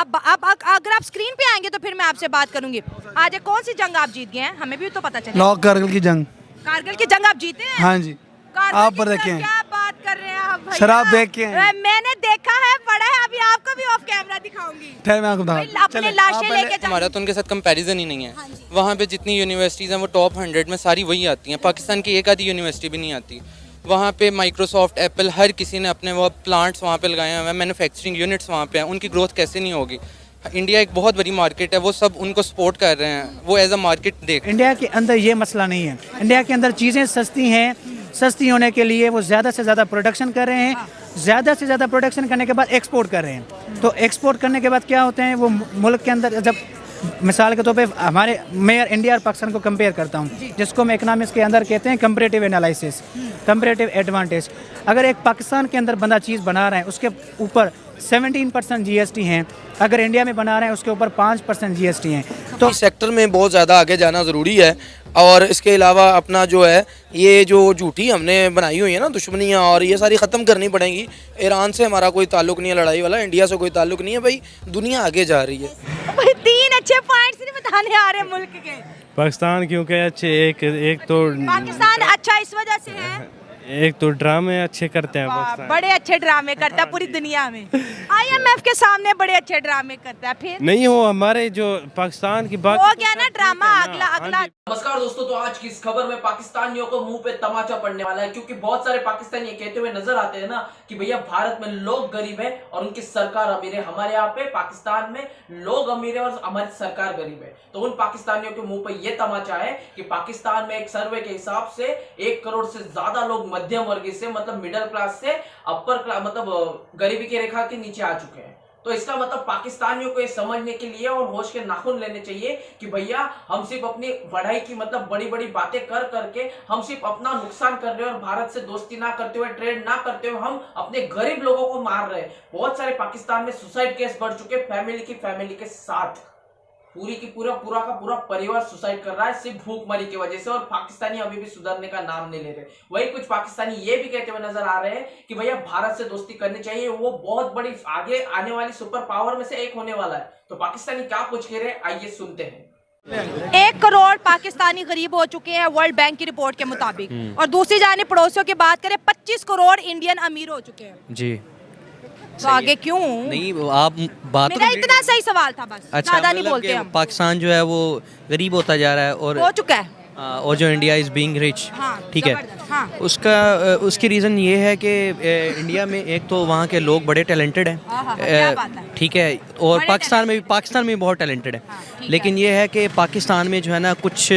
अगर आप स्क्रीन पे आएंगे तो फिर मैं आपसे बात करूंगी। आज कौन सी जंग आप जीत गए हैं, हमें भी तो पता चले। लॉक कारगिल की जंग। कारगिल की जंग आप जीते हैं? हाँ जी। आप पर देखे हैं? क्या बात कर रहे हैं आप भैया? शराब देख के हैं? मैंने देखा है, पढ़ा है, अभी आपको भी ऑफ कैमरा दिखाऊंगी। ठहर मैं आपको बताऊं। अपने लाशें लेके हमारा तो उनके साथ कंपैरिजन ही नहीं है। वहाँ पे जितनी यूनिवर्सिटीज़ हैं वो टॉप 100 में सारी वही आती हैं। पाकिस्तान की एक आधी यूनिवर्सिटी भी नहीं आती। वहाँ पे माइक्रोसॉफ्ट, एप्पल, हर किसी ने अपने वो प्लांट्स वहाँ पे लगाए हुए हैं, मैन्युफैक्चरिंग यूनिट्स वहाँ पे हैं। उनकी ग्रोथ कैसे नहीं होगी? इंडिया एक बहुत बड़ी मार्केट है, वो सब उनको सपोर्ट कर रहे हैं, वो एज अ मार्केट देख। इंडिया के अंदर ये मसला नहीं है। इंडिया के अंदर चीज़ें सस्ती हैं, सस्ती होने के लिए वो ज़्यादा से ज़्यादा प्रोडक्शन कर रहे हैं। ज़्यादा से ज़्यादा प्रोडक्शन करने के बाद एक्सपोर्ट कर रहे हैं। तो एक्सपोर्ट करने के बाद क्या होते हैं, वो मुल्क के अंदर जब मिसाल के तौर पे हमारे मैं इंडिया और पाकिस्तान को कंपेयर करता हूँ, जिसको मैं इकनॉमिक्स के अंदर कहते हैं कंपैरेटिव एनालिसिस, कंपैरेटिव एडवांटेज। अगर एक पाकिस्तान के अंदर बंदा चीज़ बना रहा है उसके ऊपर 17% जीएसटी हैं, अगर इंडिया में बना रहे हैं उसके ऊपर 5% जीएसटी हैं। तो इस सेक्टर में बहुत ज़्यादा आगे जाना ज़रूरी है। और इसके अलावा अपना जो है ये जो झूठी हमने बनाई हुई है ना दुश्मनियाँ, और ये सारी ख़त्म करनी पड़ेंगी। ईरान से हमारा कोई ताल्लुक नहीं है लड़ाई वाला, इंडिया से कोई ताल्लुक नहीं है भाई, दुनिया आगे जा रही है। भाई 3 अच्छे पॉइंट्स नहीं बताने आ रहे मुल्क के। पाकिस्तान क्योंकि अच्छे एक तो पाकिस्तान अच्छा इस वजह से है, एक तो ड्रामे अच्छे करते हैं पाकिस्तान। बड़े अच्छे ड्रामे करता है पूरी दुनिया में। IMF के सामने बड़े अच्छे ड्रामे करता है। फिर नहीं हो हमारे जो पाकिस्तान की बात हो गया ना ड्रामा, अगला। नमस्कार दोस्तों, तो आज की इस खबर में पाकिस्तानियों को मुंह पे तमाचा पड़ने वाला है, क्योंकि बहुत सारे पाकिस्तानी ये कहते हुए नजर आते हैं ना कि भैया भारत में लोग गरीब है और उनकी सरकार अमीर है। हमारे यहाँ पे पाकिस्तान में लोग अमीर है और हमारी सरकार गरीब है। तो उन पाकिस्तानियों के मुंह पे ये तमाचा है कि पाकिस्तान में एक सर्वे के हिसाब से 1 करोड़ से ज्यादा लोग मध्यम वर्गीय से, मतलब मिडिल क्लास से अपर क्लास, मतलब गरीबी की रेखा के नीचे आ चुके हैं। तो इसका मतलब पाकिस्तानियों को ये समझने के लिए और होश के नाखून लेने चाहिए कि भैया हम सिर्फ अपनी बढ़ाई की, मतलब बड़ी बड़ी बातें कर करके हम सिर्फ अपना नुकसान कर रहे हैं और भारत से दोस्ती ना करते हुए, ट्रेड ना करते हुए हम अपने गरीब लोगों को मार रहे हैं। बहुत सारे पाकिस्तान में सुसाइड केस बढ़ चुके, फैमिली के साथ पूरी की पूरा का पूरा परिवार सुसाइड कर रहा है सिर्फ भूखमरी की वजह से, और पाकिस्तानी अभी भी सुधरने का नाम नहीं ले रहे। वही कुछ पाकिस्तानी ये भी कहते हुए नजर आ रहे हैं कि भैया भारत से दोस्ती करनी चाहिए, वो बहुत बड़ी आगे आने वाली सुपर पावर में से एक होने वाला है। तो पाकिस्तानी क्या कुछ कह रहे हैं, आइए सुनते हैं। 1 करोड़ पाकिस्तानी गरीब हो चुके हैं वर्ल्ड बैंक की रिपोर्ट के मुताबिक, और दूसरी जाने पड़ोसियों की बात करें 25 करोड़ इंडियन अमीर हो चुके हैं जी। तो आगे क्यों नहीं आप बात मेरा इतना सही सवाल था, बस अच्छा, ज्यादा नहीं मतलब बोलते कि हम। पाकिस्तान जो है वो गरीब होता जा रहा है हो चुका है और जो इंडिया इज बीइंग रिच, ठीक है। हाँ। उसकी रीज़न ये है कि इंडिया में एक तो वहाँ के लोग बड़े टैलेंटेड हैं, ठीक है, और पाकिस्तान में भी बहुत टैलेंटेड है। लेकिन ये है कि पाकिस्तान में जो है ना कुछ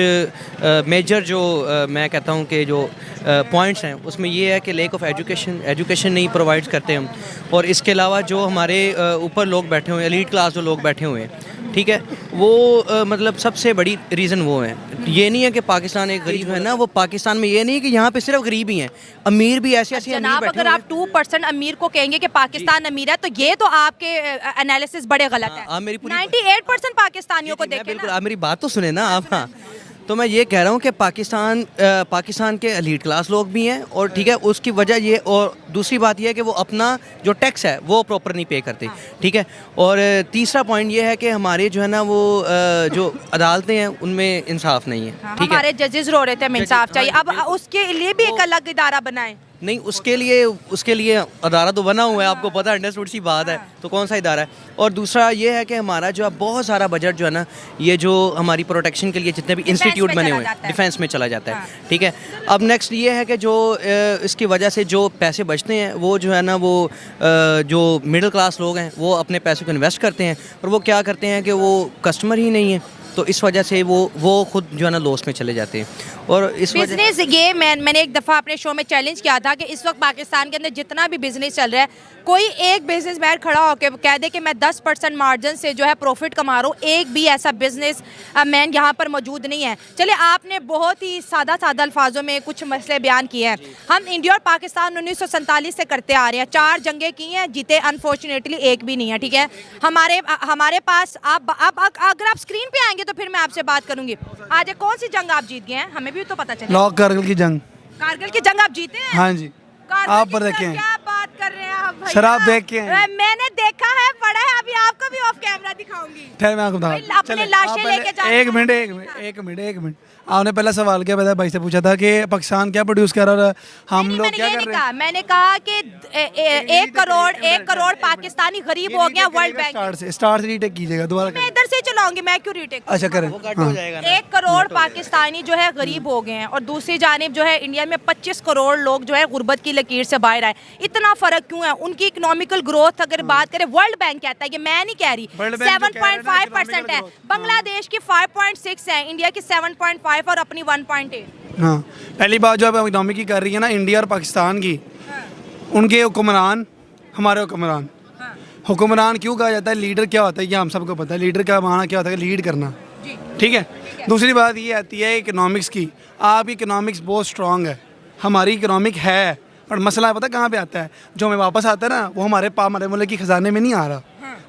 मेजर जो मैं कहता हूँ कि जो पॉइंट्स हैं उसमें ये है कि लेक ऑफ एजुकेशन नहीं प्रोवाइड करते हम, और इसके अलावा जो हमारे ऊपर लोग बैठे हुए हैं, एलीट क्लास जो लोग बैठे हुए हैं, ठीक है, वो मतलब सबसे बड़ी रीज़न वो है। ये नहीं है कि पाकिस्तान एक गरीब है ना, वो पाकिस्तान में ये नहीं है कि यहाँ पे सिर्फ गरीब ही हैं, अमीर भी ऐसे जनाब। अगर आप 2% अमीर को कहेंगे कि पाकिस्तान अमीर है तो ये तो आपके एनालिसिस बड़े गलत है। 98% पाकिस्तानियों को देखें ना। आप मेरी बात तो सुने ना आप। हाँ, तो मैं ये कह रहा हूँ कि पाकिस्तान के एलीट क्लास लोग भी हैं, और ठीक है, उसकी वजह ये, और दूसरी बात ये है कि वो अपना जो टैक्स है वो प्रॉपर नहीं पे करते, ठीक है। और तीसरा पॉइंट ये है कि हमारे जो है ना वो जो अदालतें हैं उनमें इंसाफ नहीं है, ठीक है। हमारे जजेस रो रहे थे हमें इंसाफ चाहिए, अब उसके लिए भी एक अलग इदारा बनाए। नहीं, उसके लिए अदारा तो बना हुआ है, आपको पता है, अंडरस्टूड सी बात है, तो कौन सा इदारा है। और दूसरा ये है कि हमारा जो है बहुत सारा बजट जो है ना, ये जो हमारी प्रोटेक्शन के लिए जितने भी इंस्टीट्यूट बने हुए हैं डिफेंस में चला जाता है, ठीक है। अब नेक्स्ट ये है कि जो इसकी वजह से जो पैसे बचते हैं वो जो है ना वो जो मिडिल क्लास लोग हैं वो अपने पैसे को इन्वेस्ट करते हैं, और वो क्या करते हैं कि वो कस्टमर ही नहीं है, तो इस वजह से वो खुद जो है ना लॉस में चले जाते हैं। और इस बिजनेस ये मैंने एक दफ़ा अपने शो में चैलेंज किया था कि इस वक्त पाकिस्तान के अंदर जितना भी बिजनेस चल रहा है, कोई एक बिजनेसमैन खड़ा होकर कह दे कि मैं 10% मार्जिन से जो है प्रॉफिट कमा रहा हूँ, एक भी ऐसा बिजनेस मैन यहाँ पर मौजूद नहीं है। चलिए, आपने बहुत ही सादा अल्फाजों में कुछ मसले बयान किए हैं। हम इंडिया और पाकिस्तान 1947 से करते आ रहे हैं, 4 जंगें की हैं, जीते अनफॉर्चुनेटली एक भी नहीं है, ठीक है। हमारे पास अगर आप स्क्रीन पे आएंगे तो फिर मैं आपसे बात करूंगी। आज कौन सी जंग आप जीत गए हैं, हमें भी तो पता चले। लॉक कारगिल की जंग। कारगिल की जंग आप जीते हैं? हाँ जी। आप पर देखे हैं? क्या बात कर रहे हैं आप भैया? शराब देख के हैं? मैंने देखा है, पढ़ा है, अभी आपको भी ऑफ कैमरा ठहर मैं आपको बता भाई, अपने लाशें लेके जाने एक मिनट एक मिनट आपने पहला सवाल क्या पता भाई से पूछा था कि पाकिस्तान क्या प्रोड्यूस कर रहा है हम नहीं, लोग मैंने क्या ये कर नहीं रहे हैं कहा, मैंने कहा कि 1 करोड़ पाकिस्तानी गरीब हो गया वर्ल्ड बैंक। स्टार्ट से रीटेक कीजिएगा दोबारा मैं इधर से चलाऊंगी, मैं क्यों रीटेक? अच्छा करें हाँ। 1 करोड़ पाकिस्तानी जो है गरीब हो गए हैं और दूसरी जानिब जो है इंडिया में 25 करोड़ लोग जो है गुर्बत की लकीर से बाहर आए। इतना फर्क क्यों है? उनकी इकोनॉमिकल ग्रोथ अगर बात करें, वर्ल्ड बैंक कहता है, ये मैं नहीं कह रही, World Bank जो कह रहा है ना, 7.5% है, economical growth। बांग्लादेश की 5.6 है, इंडिया की 7.5 और अपनी 1.8। हाँ पहली बात जो आप इकोनॉमी की कर रही है ना इंडिया और पाकिस्तान की, उनके हुक्मरान हमारे हुक्मरान। हुक्मरान क्यों कहा जाता है? लीडर क्या होता है ये हम सबको पता है। लीडर का माना क्या होता है? लीड करना, ठीक है। दूसरी बात ये आती है इकोनॉमिक्स की। आपकी इकोनॉमिक्स बहुत स्ट्रांग है, हमारी इकोनॉमिक है, पर मसला पता कहाँ पे आता है? जो हमें वापस आता है ना वो हमारे मुल्क की खजाने में नहीं आ रहा,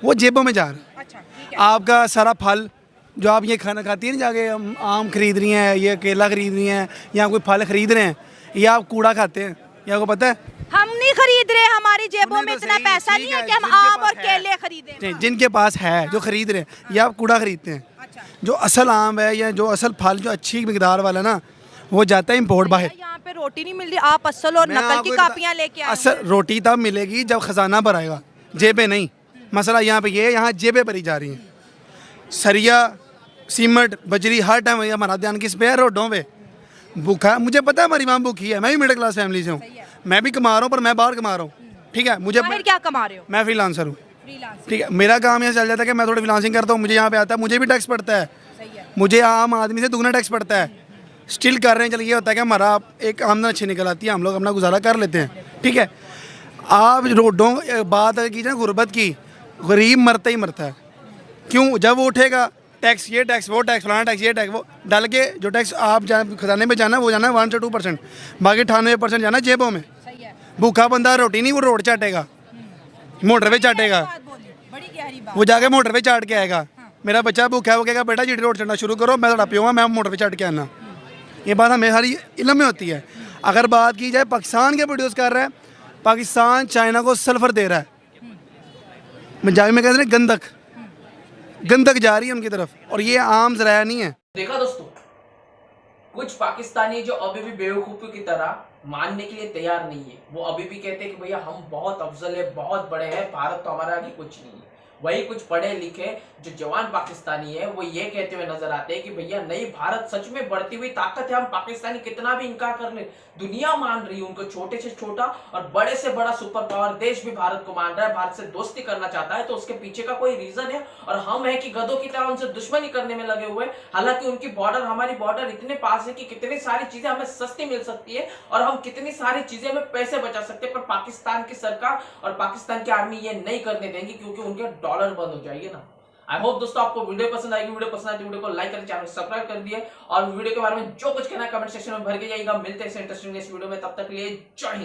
वो जेबों में जा रहा है। आपका सारा फल जो आप ये खाना खाती है ना, जाके आम खरीद रही हैं, ये केला खरीद रही हैं, या कोई फल खरीद रहे हैं, या आप कूड़ा खाते हैं, ये आपको पता है? हम नहीं खरीद रहे, हमारी जेबों में तो इतना सही, पैसा ठीक नहीं है है, कि हम जिनके आम पास और है। केले खरीदें। जिनके पास है जो खरीद रहे हैं, या आप कूड़ा खरीदते हैं। जो असल आम है या जो असल फल जो अच्छी मिकदार वाला ना, वो जाता है इम्पोर्ट बाहर। यहाँ पे रोटी नहीं मिल रही, आप असल और मैं नकल आपको की कापियाँ लेके आए। असल रोटी तब मिलेगी जब खजाना भराएगा, जेबें नहीं। मसला यहाँ पे ये है, यहाँ जेबें भरी जा रही हैं। सरिया सीमेंट बजरी हर टाइम हमारा ध्यान किस पे है? रोडों पे। भूखा, मुझे पता है हमारी माँ भूखी है, मैं भी मिडिल क्लास फैमिली से हूँ, मैं भी कमा रहा हूँ, पर मैं बाहर कमा रहा हूँ, ठीक है। मुझे बाहर क्या कमा रहे हो? मैं फ्रीलांसर हूँ, ठीक है। मेरा काम यहाँ चल जाता है कि मैं थोड़ी फ्रीलांसिंग करता हूँ, मुझे यहाँ पे आता है, मुझे भी टैक्स पड़ता है, मुझे आम आदमी से दुगना टैक्स पड़ता है। स्टिल कर रहे हैं, चल ये होता है कि हमारा एक आमदन अच्छी निकल आती है, हम लोग अपना गुजारा कर लेते हैं, ठीक है। आप रोडों बात अगर कीजिए ना गुर्बत की, गरीब मरता ही मरता है। क्यों? जब वो उठेगा टैक्स, ये टैक्स वो टैक्स फलाना टैक्स ये टैक्स वो डाल के, जो टैक्स आप खजाने में जाना है वो जाना है 1 से 2%, बाकी 98% जाना है जेबों में। भूखा बंदा रोटी नहीं, वो रोड चाटेगा, मोटर पे चाटेगा, बड़ी गहरी बात। वो जाके मोटर पे चाट के आएगा। मेरा बच्चा भूखा है, वो कहेगा बेटा जी रोड चढ़ना शुरू करो, मैं थोड़ा पियूँगा, मैं मोटर पे चाट के आना। ये बात हमें सारी इल्म में होती है। अगर बात की जाए पाकिस्तान के प्रोड्यूस कर रहा है, पाकिस्तान चाइना को सल्फर दे रहा है, पंजाबी में कहते हैं गंदक जा रही है उनकी तरफ, और ये आम जराया नहीं है। देखा दोस्तों, कुछ पाकिस्तानी जो अभी भी बेवकूफी की तरह मानने के लिए तैयार नहीं है, वो अभी भी कहते हैं कि भैया हम बहुत अफजल है, बहुत बड़े हैं, भारत तो हमारा आगे कुछ नहीं है। वही कुछ पढ़े लिखे जो जवान पाकिस्तानी है वो ये कहते हुए नजर आते हैं कि भैया नहीं, भारत सच में बढ़ती हुई ताकत है, हम पाकिस्तानी कितना भी इनकार कर ले, दुनिया मान रही है उनको, छोटे से छोटा और बड़े से बड़ा सुपर पावर देश भी भारत को मान रहा है, भारत से दोस्ती करना चाहता है, तो उसके पीछे का कोई रीजन है। और हम है कि गधों की तरह उनसे दुश्मनी करने में लगे हुए, हालांकि उनकी बॉर्डर हमारी बॉर्डर इतने पास है कि कितनी सारी चीजें हमें सस्ती मिल सकती है और हम कितनी सारी चीजें हमें पैसे बचा सकते हैं, पर पाकिस्तान की सरकार और पाकिस्तान की आर्मी ये नहीं करने देंगी, क्योंकि उनके डॉलर बंद हो जाएंगे ना। आई होप दोस्तों आपको वीडियो पसंद आएगी, वीडियो पसंद आए तो वीडियो को लाइक करें, चैनल को सब्सक्राइब कर दिए, और वीडियो के बारे में जो कुछ कहना है कमेंट सेक्शन में भर के जाइएगा। मिलते हैं इंटरेस्टिंग नेक्स्ट वीडियो में, तब तक के लिए जय हिंद।